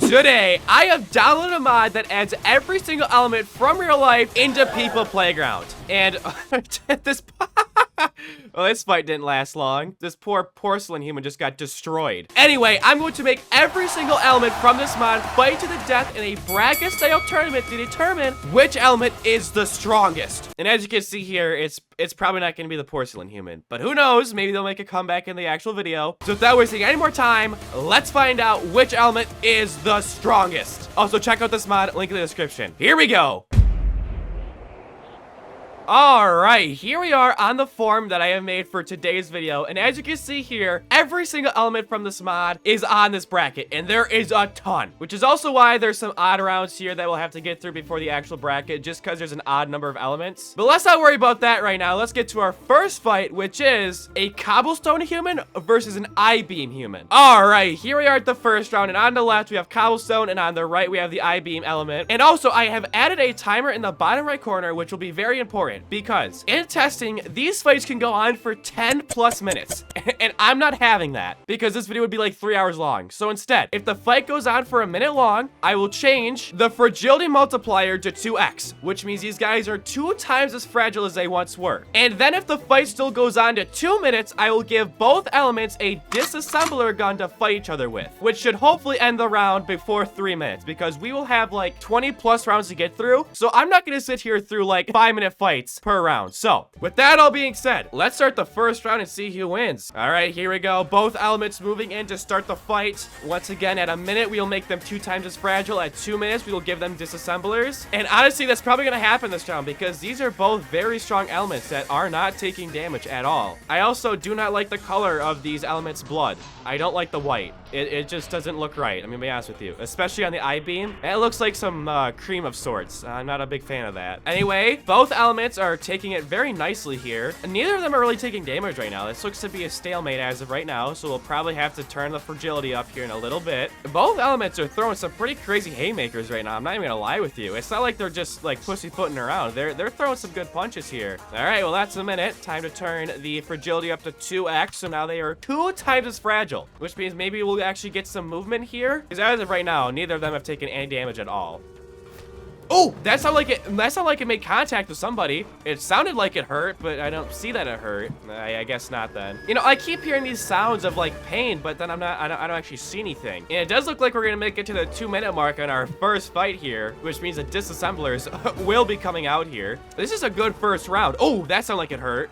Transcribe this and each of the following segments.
Today, I have downloaded a mod that adds every single element from real life into People Playground. And this well, this fight didn't last long. This poor porcelain human just got destroyed. Anyway, I'm going to make every single element from this mod fight to the death in a bracket-style tournament to determine which element is the strongest. And as you can see here, it's probably not going to be the porcelain human, but who knows? Maybe they'll make a comeback in the actual video. So without wasting any more time, let's find out which element is the strongest. Also, check out this mod, link in the description. Here we go. Alright, here we are on the form that I have made for today's video, and as you can see here, every single element from this mod is on this bracket, and there is a ton, which is also why there's some odd rounds here that we'll have to get through before the actual bracket, just because there's an odd number of elements. But let's not worry about that right now. Let's get to our first fight, which is a cobblestone human versus an I-beam human. Alright, here we are at the first round, and on the left we have cobblestone, and on the right we have the I-beam element. And also, I have added a timer in the bottom right corner, which will be very important. Because in testing, these fights can go on for 10 plus minutes, and I'm not having that because this video would be like 3 hours long. So instead, if the fight goes on for a minute long, I will change the fragility multiplier to 2x, which means these guys are 2 times as fragile as they once were. And then if the fight still goes on to 2 minutes, I will give both elements a disassembler gun to fight each other with, which should hopefully end the round before 3 minutes, because we will have like 20 plus rounds to get through. So I'm not going to sit here through like 5-minute fights per round. So with that all being said, let's start the first round and see who wins. All right, here we go. Both elements moving in to start the fight. Once again, at a minute, we will make them 2 times as fragile. At 2 minutes, we will give them disassemblers. And honestly, that's probably going to happen this round because these are both very strong elements that are not taking damage at all. I also do not like the color of these elements' blood. I don't like the white. It just doesn't look right. I'm gonna be honest with you, especially on the I-beam. It looks like some cream of sorts. I'm not a big fan of that. Anyway, both elements are taking it very nicely here. Neither of them are really taking damage right now. This looks to be a stalemate as of right now, so we'll probably have to turn the fragility up here in a little bit. Both elements are throwing some pretty crazy haymakers right now. I'm not even gonna lie with you. It's not like they're just like pussyfooting around. They're throwing some good punches here. All right, well that's a minute. Time to turn the fragility up to 2x, so now they are 2 times as fragile, which means maybe we'll actually get some movement here, because as of right now, neither of them have taken any damage at all. Oh, that sounded like it made contact with somebody. It sounded like it hurt, but I don't see that it hurt. I guess not then. You know, I keep hearing these sounds of like pain, but then I don't actually see anything. And it does look like we're gonna make it to the 2-minute mark on our first fight here, which means the disassemblers will be coming out here. This is a good first round. Oh, that sounded like it hurt.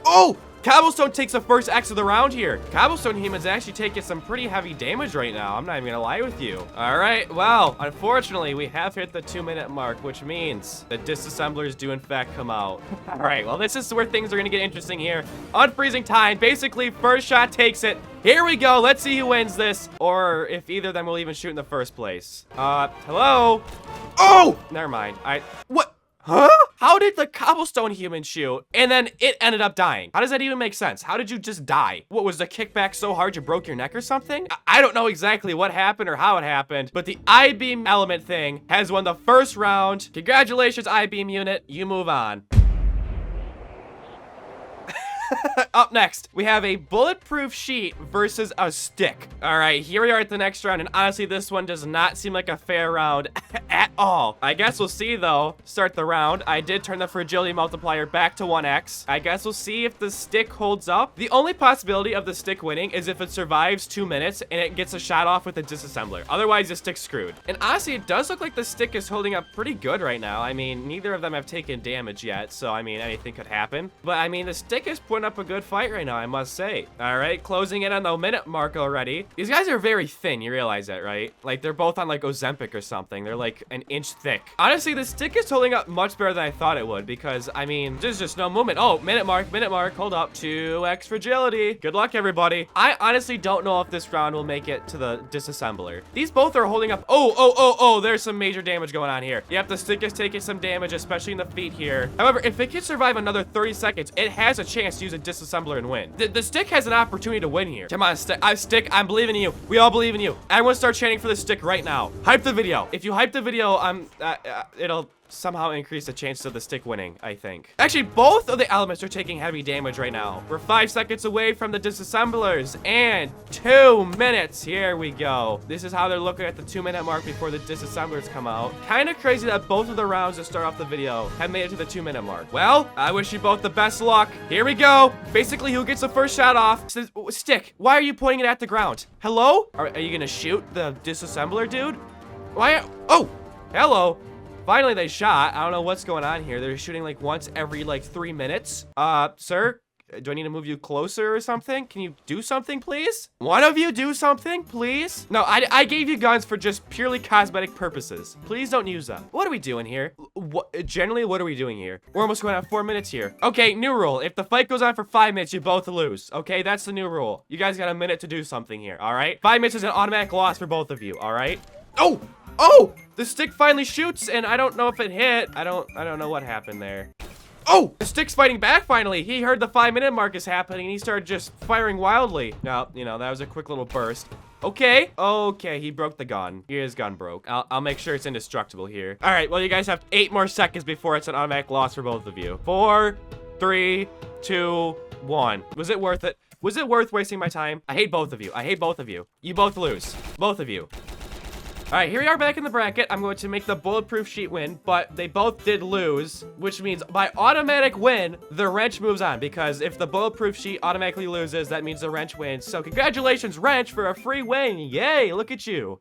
Oh! Cobblestone takes the first X of the round here. Cobblestone humans actually taking some pretty heavy damage right now. I'm not even gonna lie with you. All right, well, unfortunately, we have hit the 2-minute mark, which means the disassemblers do in fact come out. All right, well, this is where things are gonna get interesting here. Unfreezing time, basically first shot takes it. Here we go, let's see who wins this, or if either of them will even shoot in the first place. Hello? Oh, never mind. What? Huh? How did the cobblestone human shoot and then it ended up dying? How does that even make sense? How did you just die? What, was the kickback so hard you broke your neck or something? I don't know exactly what happened or how it happened, but the I-beam element thing has won the first round. Congratulations, I-beam unit. You move on. Up next, we have a bulletproof sheet versus a stick. All right, here we are at the next round, and honestly, this one does not seem like a fair round at all. I guess we'll see, though. Start the round. I did turn the fragility multiplier back to 1x. I guess we'll see if the stick holds up. The only possibility of the stick winning is if it survives 2 minutes and it gets a shot off with a disassembler. Otherwise, the stick's screwed. And honestly, it does look like the stick is holding up pretty good right now. I mean, neither of them have taken damage yet, so I mean, anything could happen. But I mean, the stick is putting up a good fight right now, I must say. All right, closing in on the minute mark already. These guys are very thin, you realize that, right? Like, they're both on like Ozempic or something. They're like an inch thick. Honestly, the stick is holding up much better than I thought it would, because I mean, there's just no movement. Oh, minute mark, hold up. 2x fragility. Good luck, everybody. I honestly don't know if this round will make it to the disassembler. These both are holding up. Oh, there's some major damage going on here. Yep, the stick is taking some damage, especially in the feet here. However, if it can survive another 30 seconds, it has a chance to use a disassembler and win. The stick has an opportunity to win here. Come on, stick, I'm believing in you. We all believe in you. Everyone start chanting for the stick right now. Hype the video. If you hype the video, it'll somehow increase the chances of the stick winning, I think. Actually, both of the elements are taking heavy damage right now. We're 5 seconds away from the disassemblers, and 2 minutes. Here we go. This is how they're looking at the 2-minute mark before the disassemblers come out. Kind of crazy that both of the rounds that start off the video have made it to the 2-minute mark. Well, I wish you both the best luck. Here we go. Basically, who gets the first shot off? Stick, why are you pointing it at the ground? Hello? Are you gonna shoot the disassembler, dude? Why? Oh, hello. Finally, they shot. I don't know what's going on here. They're shooting like once every like 3 minutes. Sir? Do I need to move you closer or something? Can you do something, please? One of you do something, please? No, I gave you guns for just purely cosmetic purposes. Please don't use them. What are we doing here? Generally, what are we doing here? We're almost going on 4 minutes here. Okay, new rule. If the fight goes on for 5 minutes, you both lose. Okay, that's the new rule. You guys got a minute to do something here, all right? 5 minutes is an automatic loss for both of you, all right? Oh! Oh! The stick finally shoots, and I don't know if it hit. I don't know what happened there. Oh, the stick's fighting back finally. He heard the 5-minute mark is happening and he started just firing wildly. Now, you know, that was a quick little burst. Okay, he broke the gun. His gun broke. I'll make sure it's indestructible here. All right, well, you guys have 8 more seconds before it's an automatic loss for both of you. 4, 3, 2, 1. Was it worth it? Was it worth wasting my time? I hate both of you. I hate both of you. You both lose. Both of you. All right, here we are back in the bracket. I'm going to make the bulletproof sheet win, but they both did lose, which means by automatic win, the wrench moves on, because if the bulletproof sheet automatically loses, that means the wrench wins. So congratulations, wrench, for a free win. Yay, look at you.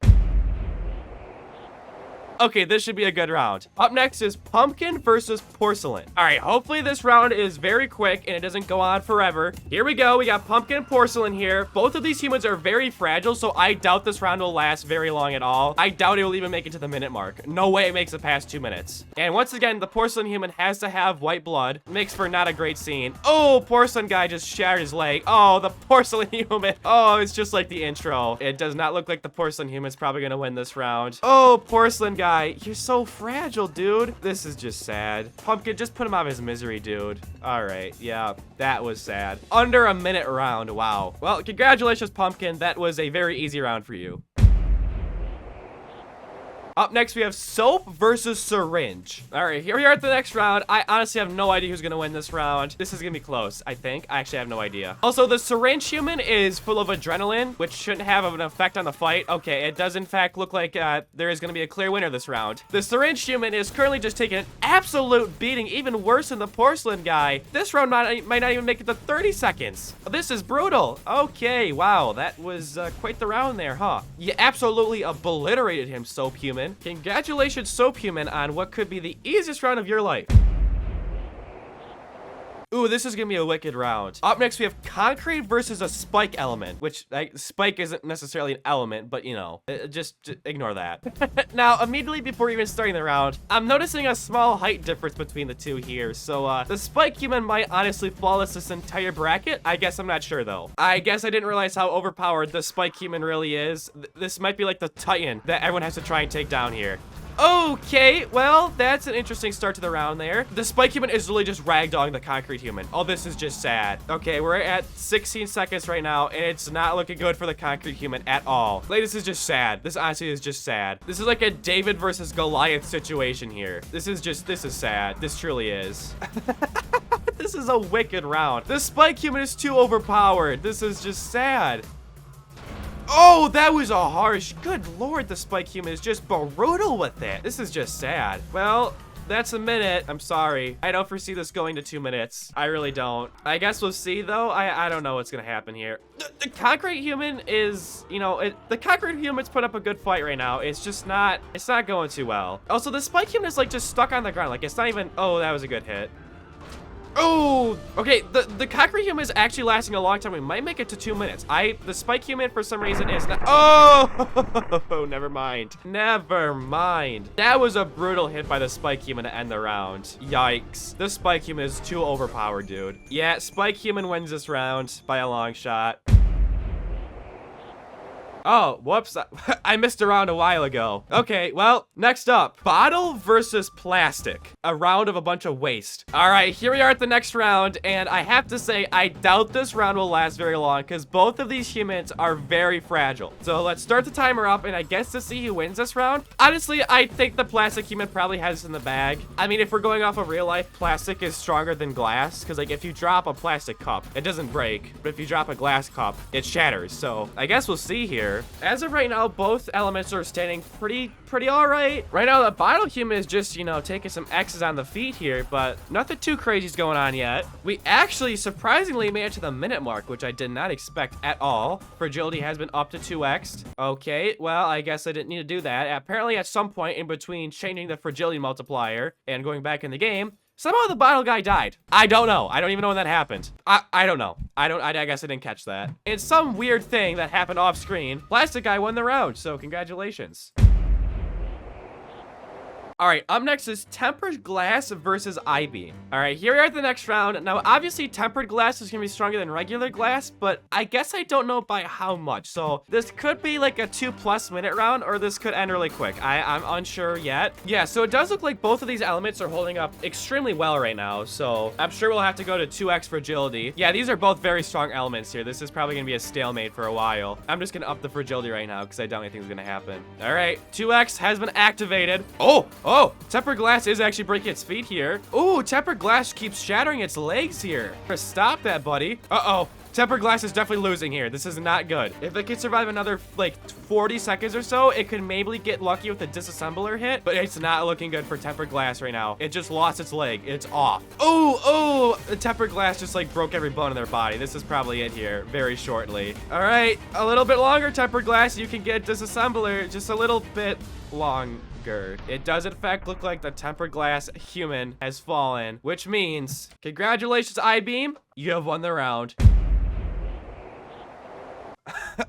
Okay, this should be a good round. Up next is pumpkin versus porcelain. All right, hopefully this round is very quick and it doesn't go on forever. Here we go. We got pumpkin and porcelain here. Both of these humans are very fragile, so I doubt this round will last very long at all. I doubt it will even make it to the minute mark. No way it makes it past 2 minutes. And once again, the porcelain human has to have white blood. Makes for not a great scene. Oh, porcelain guy just shattered his leg. Oh, the porcelain human. Oh, it's just like the intro. It does not look like the porcelain human's probably gonna win this round. Oh, porcelain guy. You're so fragile, dude. This is just sad. Pumpkin, just put him out of his misery, dude. All right, yeah, that was sad. Under a minute round, wow. Well, congratulations, Pumpkin. That was a very easy round for you. Up next, we have soap versus syringe. All right, here we are at the next round. I honestly have no idea who's gonna win this round. This is gonna be close, I think. I actually have no idea. Also, the syringe human is full of adrenaline, which shouldn't have an effect on the fight. Okay, it does in fact look like there is gonna be a clear winner this round. The syringe human is currently just taking an absolute beating, even worse than the porcelain guy. This round might not even make it to 30 seconds. This is brutal. Okay, wow, that was quite the round there, huh? You absolutely obliterated him, soap human. Congratulations, soap human, on what could be the easiest round of your life. Ooh, this is gonna be a wicked round. Up next, we have concrete versus a spike element, which spike isn't necessarily an element, but you know, just ignore that. Now, immediately before even starting the round, I'm noticing a small height difference between the two here. So the spike human might honestly flawless this entire bracket. I guess I'm not sure though. I guess I didn't realize how overpowered the spike human really is. This might be like the Titan that everyone has to try and take down here. Okay, well, that's an interesting start to the round there. The spike human is really just ragdolling the concrete human. Oh, this is just sad. Okay, we're at 16 seconds right now, and it's not looking good for the concrete human at all. Like, this is just sad. This honestly is just sad. This is like a David versus Goliath situation here. This is sad. This truly is. This is a wicked round. The spike human is too overpowered. This is just sad. Oh, that was a harsh. Good lord, the spike human is just brutal with it. This is just sad. Well, that's a minute. I'm sorry. I don't foresee this going to 2 minutes. I really don't. I guess we'll see, though. I don't know what's gonna happen here. The concrete human is, you know, the concrete human's put up a good fight right now. It's just not, it's not going too well. Also, the spike human is like just stuck on the ground. Like, it's not even, oh, that was a good hit. Oh, okay, the concrete human is actually lasting a long time. We might make it to 2 minutes. The spike human for some reason is not, oh, never mind. Never mind. That was a brutal hit by the spike human to end the round. Yikes. The spike human is too overpowered, dude. Yeah, spike human wins this round by a long shot. Oh, whoops. I missed a round a while ago. Okay, well, next up, bottle versus plastic. A round of a bunch of waste. All right, here we are at the next round, and I have to say, I doubt this round will last very long because both of these humans are very fragile. So let's start the timer up, and I guess to see who wins this round. Honestly, I think the plastic human probably has this in the bag. I mean, if we're going off of real life, plastic is stronger than glass because, like, if you drop a plastic cup, it doesn't break, but if you drop a glass cup, it shatters. So I guess we'll see here. As of right now, both elements are standing pretty all right. Right now, the bottle human is just, you know, taking some X's on the feet here, but nothing too crazy is going on yet. We actually surprisingly made it to the minute mark, which I did not expect at all. Fragility has been up to 2x. Okay, well, I guess I didn't need to do that. Apparently, at some point in between changing the fragility multiplier and going back in the game, somehow the bottle guy died. I don't know. I don't even know when that happened. I don't know. I guess I didn't catch that. It's some weird thing that happened off screen. Plastic guy won the round, so congratulations. All right, up next is tempered glass versus I-beam. All right, here we are at the next round. Now, obviously, tempered glass is gonna be stronger than regular glass, but I guess I don't know by how much. So this could be like a 2+ minute round, or this could end really quick. I'm unsure yet. Yeah, so it does look like both of these elements are holding up extremely well right now. So I'm sure we'll have to go to 2x fragility. Yeah, these are both very strong elements here. This is probably gonna be a stalemate for a while. I'm just gonna up the fragility right now because I doubt anything's gonna happen. All right, 2x has been activated. Oh, tempered glass is actually breaking its feet here. Ooh, tempered glass keeps shattering its legs here. Stop that, buddy. Uh-oh. Tempered glass is definitely losing here. This is not good. If it could survive another, like, 40 seconds or so, it could maybe get lucky with a disassembler hit, but it's not looking good for tempered glass right now. It just lost its leg. It's off. Oh, the tempered glass just, like, broke every bone in their body. This is probably it here very shortly. All right, a little bit longer, tempered glass. You can get disassembler just a little bit longer. It does in fact look like the tempered glass human has fallen, which means congratulations, I-beam. You have won the round.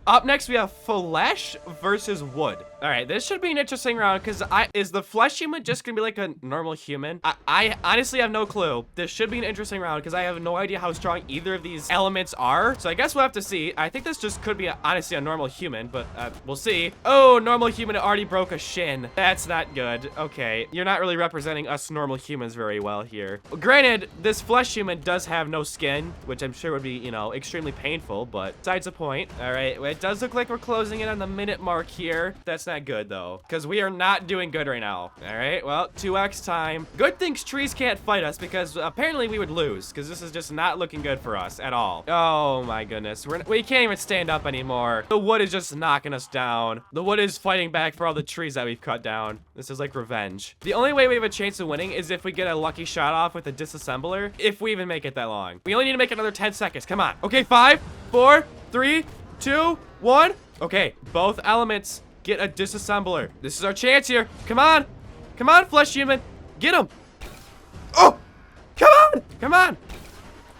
Up next, we have flesh versus wood. All right, this should be an interesting round because is the flesh human just gonna be like a normal human? I honestly have no clue. This should be an interesting round because I have no idea how strong either of these elements are. So I guess we'll have to see. I think this just could be honestly a normal human, but we'll see. Oh, normal human already broke a shin. That's not good. Okay, you're not really representing us normal humans very well here. Granted, this flesh human does have no skin, which I'm sure would be, you know, extremely painful, but besides the point. All right, well, it does look like we're closing in on the minute mark here. That's not good though, because we are not doing good right now. All right, well, 2x time. Good things trees can't fight us because apparently we would lose because this is just not looking good for us at all. Oh my goodness, we can't even stand up anymore. The wood is just knocking us down. The wood is fighting back for all the trees that we've cut down. This is like revenge. The only way we have a chance of winning is if we get a lucky shot off with a disassembler, if we even make it that long. We only need to make another 10 seconds. Come on. Okay, 5, 4, 3, 2, 1. Okay, both elements get a disassembler. This is our chance here. Come on. Come on, flesh human. Get him. Oh, come on. Come on.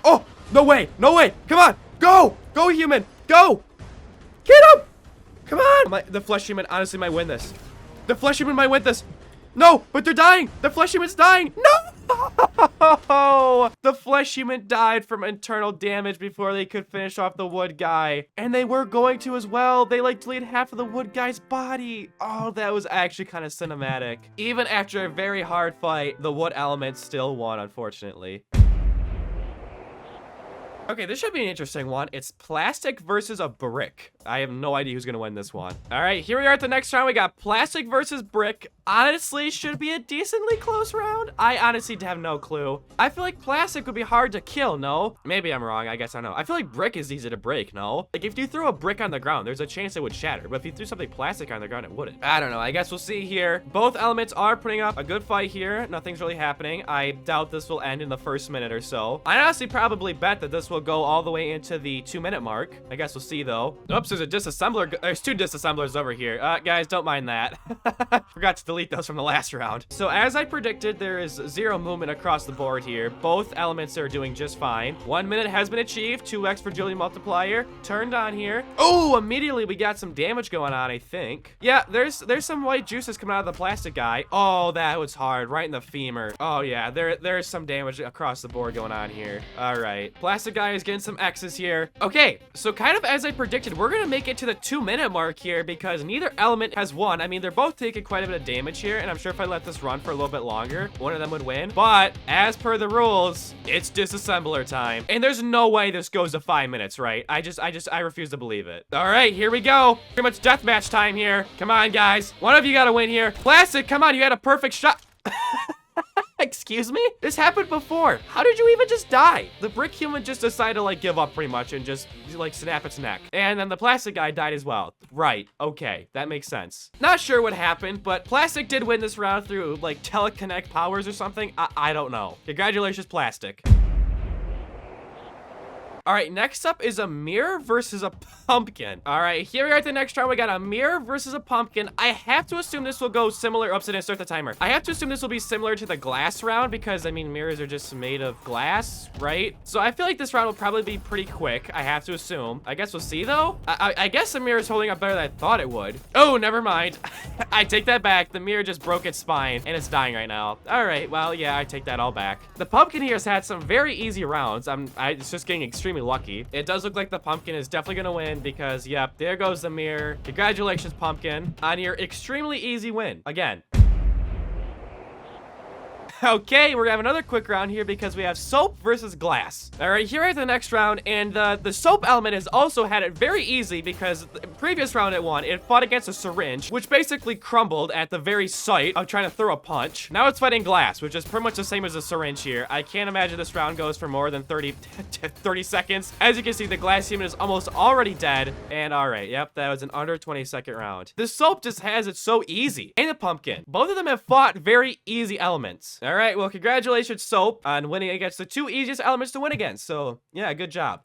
Oh, no way. No way. Come on. Go. Go, human. Go. Get him. Come on. The flesh human honestly might win this. The flesh human might win this. No, but they're dying. The flesh human's dying. No. The flesh human died from internal damage before they could finish off the wood guy. And they were going to as well. They like deleted half of the wood guy's body. Oh, that was actually kind of cinematic. Even after a very hard fight, the wood element still won, unfortunately. Okay, this should be an interesting one. It's plastic versus a brick. I have no idea who's gonna win this one. All right, here we are at the next round. We got plastic versus brick. Honestly, should be a decently close round. I honestly have no clue. I feel like plastic would be hard to kill, no? Maybe I'm wrong, I guess I don't know. I feel like brick is easy to break, no? Like if you throw a brick on the ground, there's a chance it would shatter. But if you threw something plastic on the ground, it wouldn't. I don't know, I guess we'll see here. Both elements are putting up a good fight here. Nothing's really happening. I doubt this will end in the first minute or so. I honestly probably bet that this will go all the way into the 2-minute mark. I guess we'll see though. Oops, there's a disassembler. There's 2 disassemblers over here. Guys, don't mind that. Forgot to delete delete those from the last round. So as I predicted, there is 0 movement across the board here. Both elements are doing just fine. 1 minute has been achieved. 2x fragility multiplier turned on here. Oh, immediately we got some damage going on, I think. Yeah, there's some white juices coming out of the plastic guy. Oh, that was hard, right in the femur. Oh yeah, there's some damage across the board going on here. All right, plastic guy is getting some X's here. Okay, so kind of as I predicted, we're gonna make it to the 2-minute mark here because neither element has won. I mean, they're both taking quite a bit of damage here, and I'm sure if I let this run for a little bit longer, one of them would win. But as per the rules, it's disassembler time, and there's no way this goes to 5 minutes, right? I refuse to believe it. All right, here we go. Pretty much deathmatch time here. Come on, guys. One of you gotta win here. Plastic, come on, you had a perfect shot. Excuse me? This happened before. How did you even just die? The brick human just decided to like give up pretty much and just like snap its neck. And then the plastic guy died as well. Right, okay, that makes sense. Not sure what happened, but plastic did win this round through like telekinetic powers or something. I don't know. Congratulations, plastic. All right, next up is a mirror versus a pumpkin. All right, here we are at the next round. We got a mirror versus a pumpkin. I have to assume this will go similar. Oops, I didn't start the timer. I have to assume this will be similar to the glass round because, I mean, mirrors are just made of glass, right? So I feel like this round will probably be pretty quick. I have to assume. I guess we'll see, though. I guess the mirror is holding up better than I thought it would. Oh, never mind. I take that back. The mirror just broke its spine, and it's dying right now. All right, well, yeah, I take that all back. The pumpkin here has had some very easy rounds. It's just getting extremely lucky. It does look like the pumpkin is definitely gonna win because, yep, there goes the mirror. Congratulations, pumpkin, on your extremely easy win again. Okay, we're gonna have another quick round here because we have soap versus glass. All right, here is the next round, and the soap element has also had it very easy because the previous round it won. It fought against a syringe, which basically crumbled at the very sight of trying to throw a punch. Now it's fighting glass, which is pretty much the same as a syringe here. I can't imagine this round goes for more than 30 seconds. As you can see, the glass human is almost already dead. And all right, yep, that was an under 20-second round. The soap just has it so easy. And the pumpkin. Both of them have fought very easy elements. All right, well, congratulations, Soap, on winning against the 2 easiest elements to win against. So, yeah, good job.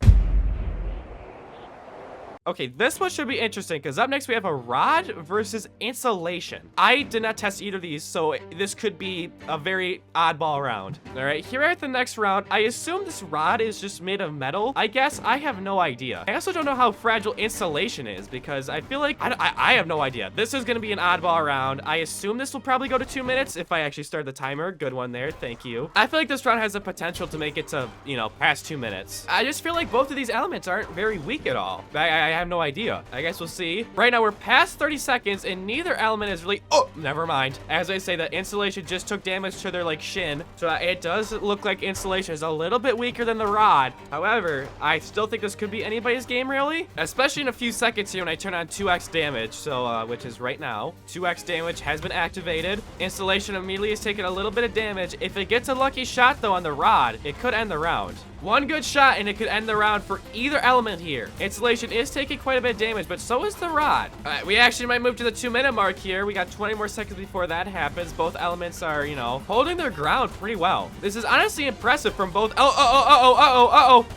Okay, this one should be interesting because up next we have a rod versus insulation. I did not test either of these, so this could be a very oddball round. All right, here at the next round, I assume this rod is just made of metal. I guess I have no idea. I also don't know how fragile insulation is because I feel like I have no idea. This is gonna be an oddball round. I assume this will probably go to 2 minutes if I actually start the timer. Good one there, thank you. I feel like this round has the potential to make it to, you know, past 2 minutes. I just feel like both of these elements aren't very weak at all. I have no idea. I guess we'll see. Right now, we're past 30 seconds, and neither element is really... Oh, never mind. As I say, the insulation just took damage to their, like, shin. So it does look like insulation is a little bit weaker than the rod. However, I still think this could be anybody's game, really. Especially in a few seconds here when I turn on 2x damage. So, which is right now. 2x damage has been activated. Insulation immediately is taking a little bit of damage. If it gets a lucky shot, though, on the rod, it could end the round. One good shot and it could end the round for either element here. Insulation is taking quite a bit of damage, but so is the rod. All right, we actually might move to the 2-minute mark here. We got 20 more seconds before that happens. Both elements are, you know, holding their ground pretty well. This is honestly impressive from both.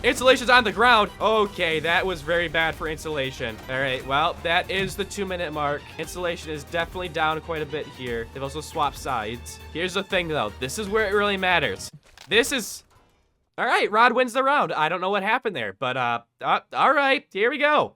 Insulation's on the ground. Okay, that was very bad for insulation. All right, well, that is the 2-minute mark. Insulation is definitely down quite a bit here. They've also swapped sides. Here's the thing, though. This is where it really matters. This is... All right, Rod wins the round. I don't know what happened there, but all right, here we go.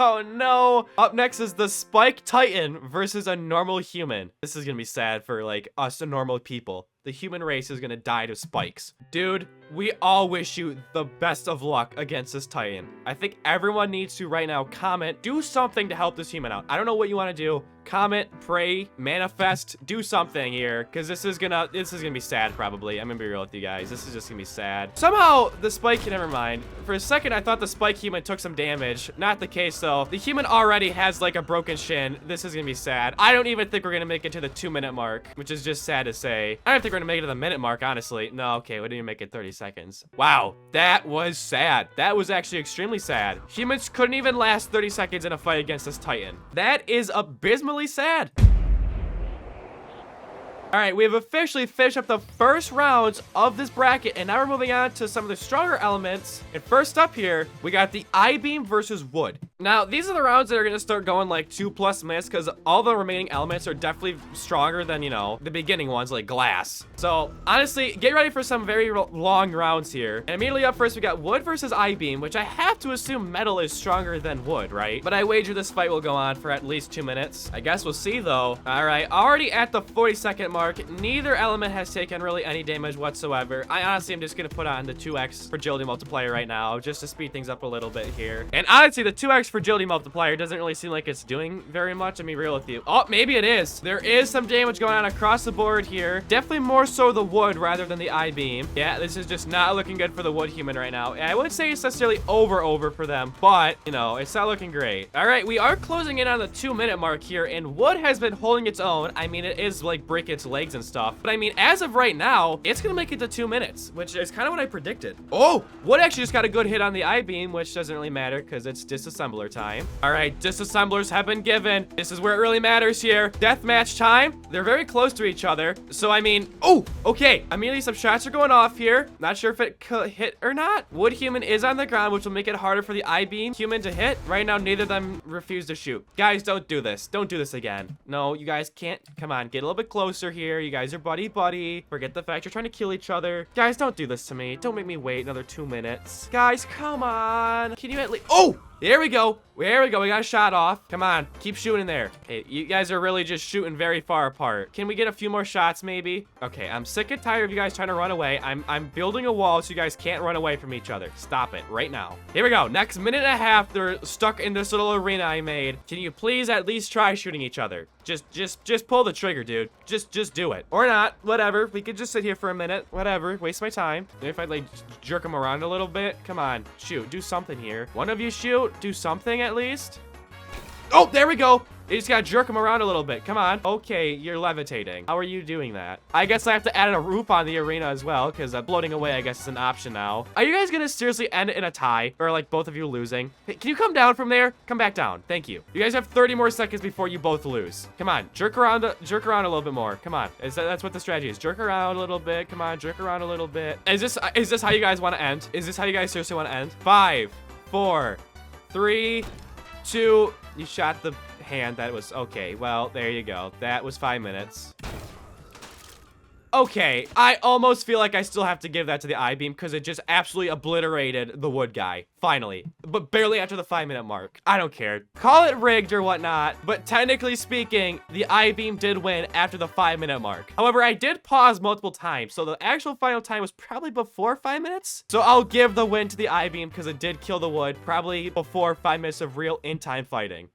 Oh no. Up next is the Spike Titan versus a normal human. This is gonna be sad for like us normal people. The human race is gonna die to spikes. Dude, we all wish you the best of luck against this Titan. I think everyone needs to right now comment, do something to help this human out. I don't know what you want to do. Comment, pray, manifest, do something here, because this is gonna be sad probably. I'm gonna be real with you guys. This is just gonna be sad. Somehow the spike, never mind. For a second I thought the spike human took some damage. Not the case though. The human already has like a broken shin. This is gonna be sad. I don't even think we're gonna make it to the 2-minute mark, which is just sad to say. I don't think we're gonna make it to the minute mark, honestly. No, okay, we didn't even make it 30 seconds. Wow, that was sad. That was actually extremely sad. Humans couldn't even last 30 seconds in a fight against this Titan. That is abysmally sad. All right, we have officially finished up the first rounds of this bracket, and now we're moving on to some of the stronger elements. And first up here, we got the I-beam versus wood. Now, these are the rounds that are gonna start going like 2+ minutes because all the remaining elements are definitely stronger than, you know, the beginning ones like glass. So, honestly, get ready for some very long rounds here. And immediately up first, we got wood versus I-beam, which I have to assume metal is stronger than wood, right? But I wager this fight will go on for at least 2 minutes. I guess we'll see, though. All right, already at the 40-second mark, neither element has taken really any damage whatsoever. I honestly am just gonna put on the 2x fragility multiplier right now, just to speed things up a little bit here. And honestly, the 2x fragility multiplier doesn't really seem like it's doing very much. Let me be real with you. Oh, maybe it is. There is some damage going on across the board here. Definitely more so the wood rather than the I-beam. Yeah, this is just not looking good for the wood human right now. I wouldn't say it's necessarily over for them, but, you know, it's not looking great. All right, we are closing in on the 2-minute mark here, and wood has been holding its own. I mean, it is like break its legs and stuff, but I mean, as of right now, it's gonna make it to 2 minutes, which is kind of what I predicted. Oh, wood actually just got a good hit on the I-beam, which doesn't really matter because it's disassembler time. All right, disassemblers have been given. This is where it really matters here. Deathmatch time. They're very close to each other, so I mean, oh, okay. Immediately some shots are going off here. Not sure if it could hit or not. Wood human is on the ground, which will make it harder for the I-beam human to hit. Right now, neither of them refuse to shoot. Guys, don't do this. Don't do this again. No, you guys can't. Come on, get a little bit closer here. You guys are buddy. Forget the fact you're trying to kill each other. Guys, don't do this to me. Don't make me wait another 2 minutes. Guys, come on. Can you at least... Oh! There we go. There we go. We got a shot off. Come on. Keep shooting there. Hey, you guys are really just shooting very far apart. Can we get a few more shots, maybe? Okay, I'm sick and tired of you guys trying to run away. I'm building a wall so you guys can't run away from each other. Stop it right now. Here we go. Next minute and a half, they're stuck in this little arena I made. Can you please at least try shooting each other? Just pull the trigger, dude. Just do it. Or not. Whatever. We could just sit here for a minute. Whatever. Waste my time. Maybe if I like jerk them around a little bit. Come on. Shoot. Do something here. One of you shoot. Do something at least. Oh, there we go. You just gotta jerk him around a little bit. Come on. Okay, you're levitating. How are you doing that? I guess I have to add a roof on the arena as well, because floating away, I guess, is an option now. Are you guys gonna seriously end it in a tie? Or, like, both of you losing? Hey, can you come down from there? Come back down. Thank you. You guys have 30 more seconds before you both lose. Come on. Jerk around a little bit more. Come on. That's what the strategy is. Jerk around a little bit. Come on. Jerk around a little bit. Is this how you guys want to end? Is this how you guys seriously want to end? 5, 4, 3, 2... You shot the hand. That was okay. Well, there you go. That was 5 minutes. Okay, I almost feel like I still have to give that to the I-beam because it just absolutely obliterated the wood guy. Finally. But barely after the 5-minute mark. I don't care. Call it rigged or whatnot, but technically speaking, the I-beam did win after the 5-minute mark. However, I did pause multiple times, so the actual final time was probably before 5 minutes. So I'll give the win to the I-beam because it did kill the wood probably before 5 minutes of real in-time fighting.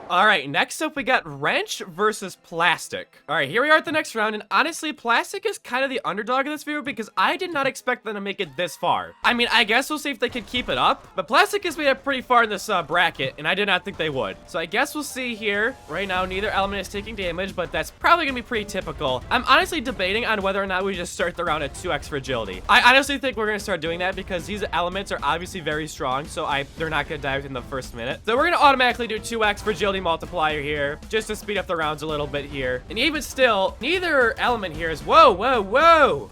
All right, next up we got wrench versus plastic. All right, here we are at the next round, and honestly, plastic is kind of the underdog in this video because I did not expect them to make it this far. I mean, I guess we'll see if they can keep it up, but plastic has made it pretty far in this bracket, and I did not think they would. So I guess we'll see here. Right now, neither element is taking damage, but that's probably gonna be pretty typical. I'm honestly debating on whether or not we just start the round at 2x fragility. I honestly think we're gonna start doing that because these elements are obviously very strong, so they're not gonna die within the first minute. So we're gonna automatically do 2x fragility multiplier here just to speed up the rounds a little bit here. And even still, neither element here is whoa.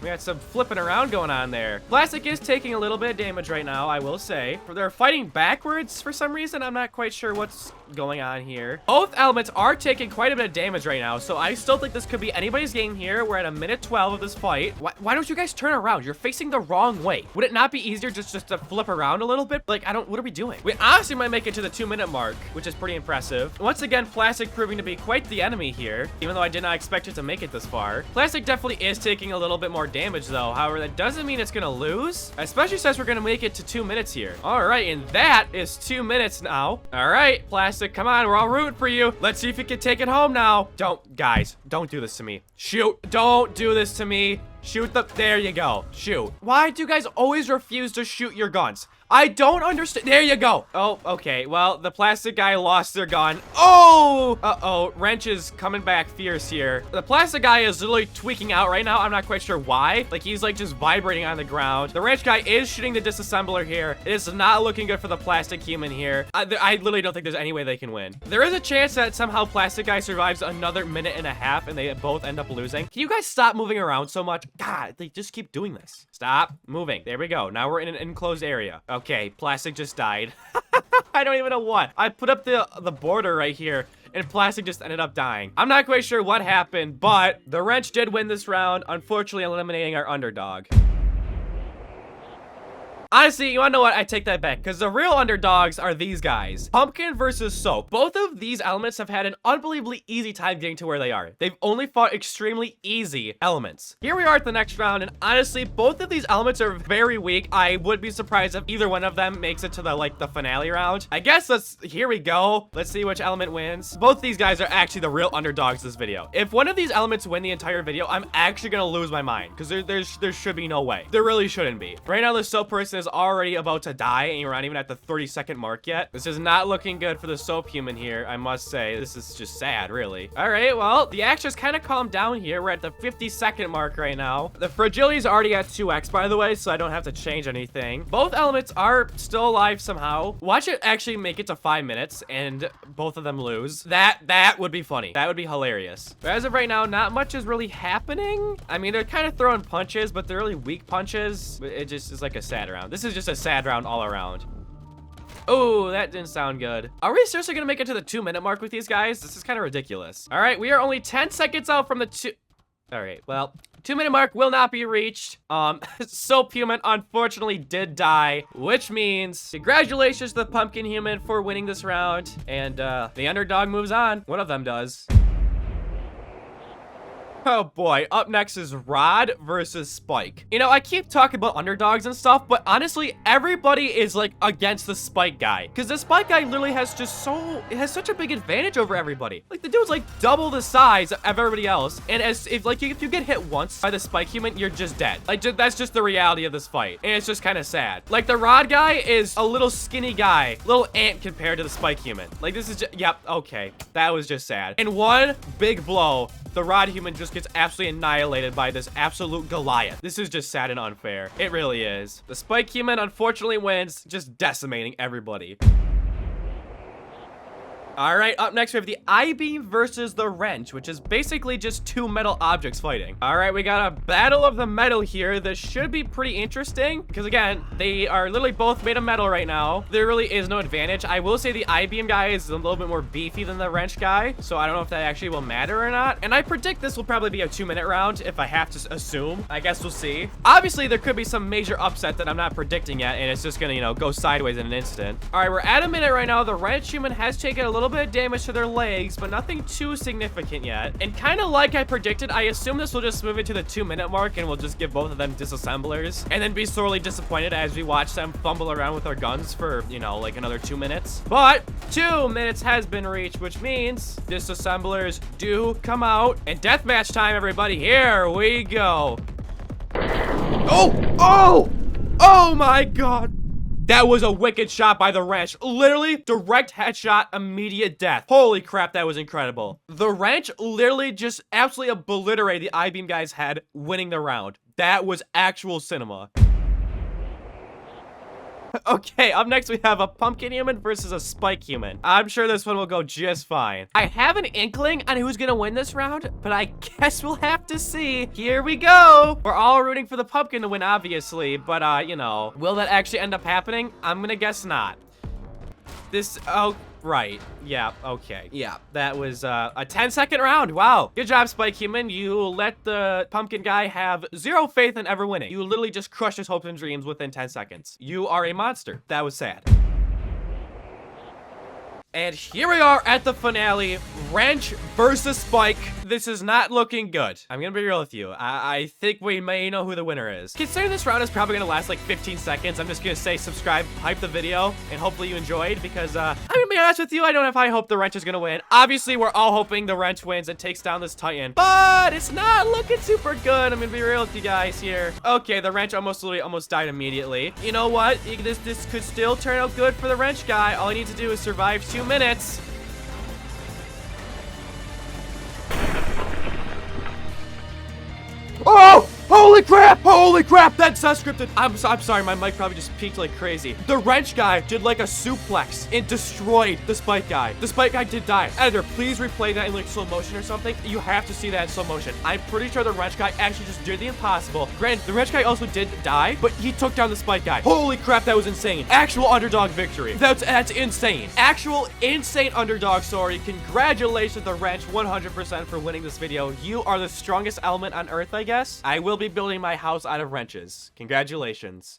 We got some flipping around going on there. Plastic is taking a little bit of damage right now, I will say. They're fighting backwards for some reason. I'm not quite sure what's going on here. Both elements are taking quite a bit of damage right now, so I still think this could be anybody's game here. We're at a minute 12 of this fight. Why don't you guys turn around? You're facing the wrong way. Would it not be easier just to flip around a little bit? Like, what are we doing? We honestly might make it to the 2-minute mark, which is pretty impressive. Once again, plastic proving to be quite the enemy here, even though I did not expect it to make it this far. Plastic definitely is taking a little bit more damage though. However, that doesn't mean it's gonna lose, especially since we're gonna make it to 2 minutes here. All right, and that is 2 minutes now. All right, plastic, come on, we're all rooting for you. Let's see if you can take it home now. Guys, don't do this to me. Shoot, don't do this to me. Shoot there you go. Shoot. Why do you guys always refuse to shoot your guns? I don't understand. There you go. Oh, okay. Well, the plastic guy lost their gun. Oh! Uh-oh. Wrench is coming back fierce here. The plastic guy is literally tweaking out right now. I'm not quite sure why. Like, he's like just vibrating on the ground. The wrench guy is shooting the disassembler here. It is not looking good for the plastic human here. I literally don't think there's any way they can win. There is a chance that somehow plastic guy survives another minute and a half and they both end up losing. Can you guys stop moving around so much? God, they just keep doing this. Stop moving. There we go. Now we're in an enclosed area. Okay, plastic just died. I don't even know what. I put up the border right here, and plastic just ended up dying. I'm not quite sure what happened, but the wrench did win this round, unfortunately eliminating our underdog. Honestly, you wanna know what? I take that back, because the real underdogs are these guys. Pumpkin versus soap. Both of these elements have had an unbelievably easy time getting to where they are. They've only fought extremely easy elements. Here we are at the next round, and honestly, both of these elements are very weak. I would be surprised if either one of them makes it to the finale round. I guess here we go. Let's see which element wins. Both these guys are actually the real underdogs this video. If one of these elements win the entire video, I'm actually gonna lose my mind, because there should be no way. There really shouldn't be. Right now, the soap person is already about to die, and you're not even at the 30-second mark yet. This is not looking good for the soap human here, I must say. This is just sad, really. All right, well, the action's kind of calmed down here. We're at the 50-second mark right now. The fragility is already at 2x, by the way, so I don't have to change anything. Both elements are still alive somehow. Watch it actually make it to 5 minutes, and both of them lose. That would be funny. That would be hilarious. But as of right now, not much is really happening. I mean, they're kind of throwing punches, but they're really weak punches. It just is like a sad round. This is just a sad round all around. Oh, that didn't sound good. Are we seriously gonna make it to the 2-minute mark with these guys? This is kind of ridiculous. All right, we are only 10 seconds out from the all right, well, 2-minute mark will not be reached. Soap human unfortunately did die, which means congratulations to the pumpkin human for winning this round. And the underdog moves on. One of them does. Oh boy, up next is Rod versus Spike. You know, I keep talking about underdogs and stuff, but honestly, everybody is like against the Spike guy. Because the Spike guy literally has such a big advantage over everybody. Like, the dude's like double the size of everybody else. And if you get hit once by the Spike human, you're just dead. Like, that's just the reality of this fight. And it's just kind of sad. Like, the Rod guy is a little skinny guy, little ant compared to the Spike human. Like, this is just, yep, okay. That was just sad. In one big blow, the Rod human just gets absolutely annihilated by this absolute Goliath. This is just sad and unfair. It really is. The Spike human unfortunately wins, just decimating everybody. All right, up next we have the I-beam versus the wrench, which is basically just two metal objects fighting. All right, we got a battle of the metal here. This should be pretty interesting because, again, they are literally both made of metal right now. There really is no advantage. I will say the I-beam guy is a little bit more beefy than the wrench guy, so I don't know if that actually will matter or not. And I predict this will probably be a 2-minute round if I have to assume. I guess we'll see. Obviously, there could be some major upset that I'm not predicting yet, and it's just gonna, you know, go sideways in an instant. All right, we're at a minute right now. The wrench human has taken a little bit of damage to their legs, but nothing too significant yet. And kind of like I predicted, I assume this will just move into the 2-minute mark and we'll just give both of them disassemblers and then be sorely disappointed as we watch them fumble around with their guns for, you know, like another 2 minutes. But 2 minutes has been reached, which means disassemblers do come out. And deathmatch time, everybody. Here we go. Oh my God. That was a wicked shot by the wrench. Literally, direct headshot, immediate death. Holy crap, that was incredible. The wrench literally just absolutely obliterated the I-beam guy's head, winning the round. That was actual cinema. Okay, up next we have a pumpkin human versus a spike human. I'm sure this one will go just fine. I have an inkling on who's gonna win this round, but I guess we'll have to see. Here we go. We're all rooting for the pumpkin to win, obviously, but you know, will that actually end up happening? I'm gonna guess not. Oh, right. Yeah, okay. Yeah, that was a 10-second round. Wow. Good job, Spike Human. You let the pumpkin guy have zero faith in ever winning. You literally just crushed his hopes and dreams within 10 seconds. You are a monster. That was sad. And here we are at the finale, Wrench versus Spike. This is not looking good. I'm gonna be real with you. I think we may know who the winner is. Considering this round is probably gonna last like 15 seconds, I'm just gonna say subscribe, hype the video, and hopefully you enjoyed because, I'm gonna be honest with you, I don't know if I hope the Wrench is gonna win. Obviously, we're all hoping the Wrench wins and takes down this Titan, but it's not looking super good. I'm gonna be real with you guys here. Okay, the Wrench almost died immediately. You know what? This could still turn out good for the Wrench guy. All I need to do is survive 2 minutes. Oh, holy Holy crap! Holy crap! That's scripted. I'm sorry, my mic probably just peaked like crazy. The wrench guy did like a suplex and destroyed the spike guy. The spike guy did die. Editor, please replay that in like slow motion or something. You have to see that in slow motion. I'm pretty sure the wrench guy actually just did the impossible. Granted, the wrench guy also did die, but he took down the spike guy. Holy crap, that was insane. Actual underdog victory. That's insane. Actual insane underdog story. Congratulations, the wrench, 100% for winning this video. You are the strongest element on Earth, I guess. I will be building my house out of wrenches. Congratulations.